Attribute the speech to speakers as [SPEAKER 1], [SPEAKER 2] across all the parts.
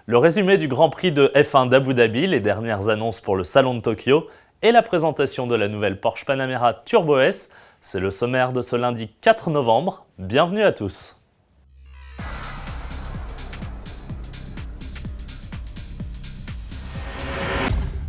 [SPEAKER 1] Le résumé du Grand Prix de F1 d'Abu Dhabi, les dernières annonces pour le Salon de Tokyo et la présentation de la nouvelle Porsche Panamera Turbo S, c'est le sommaire de ce lundi 4 novembre. Bienvenue à tous.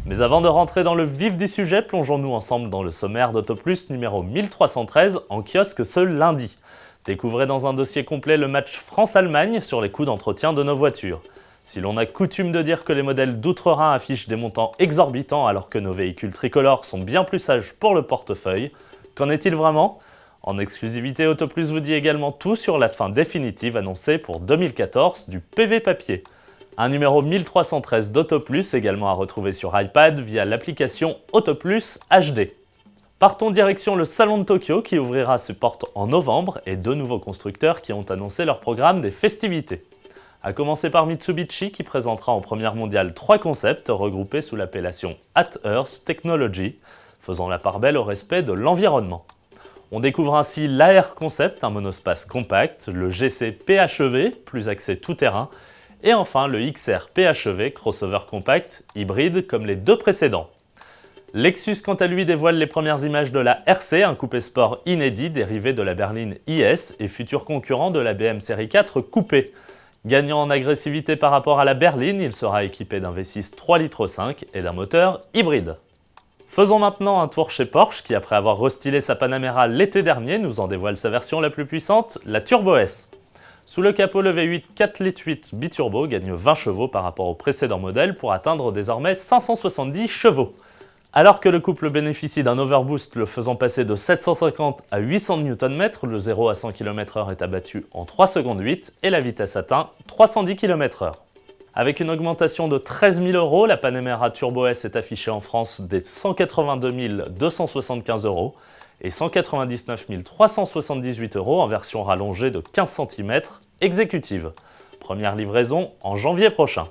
[SPEAKER 1] Mais avant de rentrer dans le vif du sujet, plongeons-nous ensemble dans le sommaire d'Autoplus numéro 1313 en kiosque ce lundi. Découvrez dans un dossier complet le match France-Allemagne sur les coûts d'entretien de nos voitures. Si l'on a coutume de dire que les modèles d'outre-Rhin affichent des montants exorbitants alors que nos véhicules tricolores sont bien plus sages pour le portefeuille, qu'en est-il vraiment ? En exclusivité, Autoplus vous dit également tout sur la fin définitive annoncée pour 2014 du PV papier. Un numéro 1313 d'Autoplus également à retrouver sur iPad via l'application Autoplus HD. Partons direction le Salon de Tokyo qui ouvrira ses portes en novembre et deux nouveaux constructeurs qui ont annoncé leur programme des festivités. À commencer par Mitsubishi qui présentera en première mondiale 3 concepts regroupés sous l'appellation At Earth Technology, faisant la part belle au respect de l'environnement. On découvre ainsi l'AR Concept, un monospace compact, le GC PHEV, plus axé tout-terrain, et enfin le XR PHEV, crossover compact, hybride comme les deux précédents. Lexus quant à lui dévoile les premières images de la RC, un coupé sport inédit dérivé de la berline IS et futur concurrent de la BM Série 4 coupé. Gagnant en agressivité par rapport à la berline, il sera équipé d'un V6 3,5 litres et d'un moteur hybride. Faisons maintenant un tour chez Porsche qui, après avoir restylé sa Panamera l'été dernier, nous en dévoile sa version la plus puissante, la Turbo S. Sous le capot, le V8 4,8 litres biturbo gagne 20 chevaux par rapport au précédent modèle pour atteindre désormais 570 chevaux. Alors que le couple bénéficie d'un overboost le faisant passer de 750 à 800 Nm, le 0 à 100 km/h est abattu en 3 secondes 8 et la vitesse atteint 310 km/h. Avec une augmentation de 13 000 €, la Panamera Turbo S est affichée en France dès 182 275 € et 199 378 € en version rallongée de 15 cm exécutive. Première livraison en janvier prochain.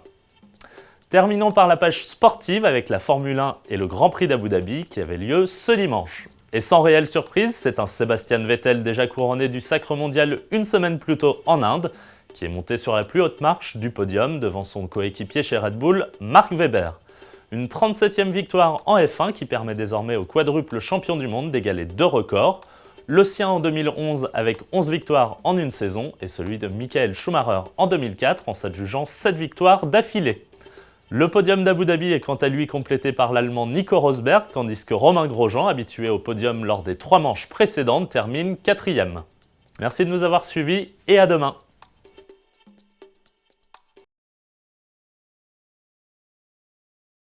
[SPEAKER 1] Terminons par la page sportive avec la Formule 1 et le Grand Prix d'Abu Dhabi qui avait lieu ce dimanche. Et sans réelle surprise, c'est un Sebastian Vettel déjà couronné du sacre mondial une semaine plus tôt en Inde, qui est monté sur la plus haute marche du podium devant son coéquipier chez Red Bull, Mark Webber. Une 37e victoire en F1 qui permet désormais au quadruple champion du monde d'égaler deux records, le sien en 2011 avec 11 victoires en une saison et celui de Michael Schumacher en 2004 en s'adjugeant 7 victoires d'affilée. Le podium d'Abu Dhabi est quant à lui complété par l'Allemand Nico Rosberg, tandis que Romain Grosjean, habitué au podium lors des 3 manches précédentes, termine 4e. Merci de nous avoir suivis et à demain.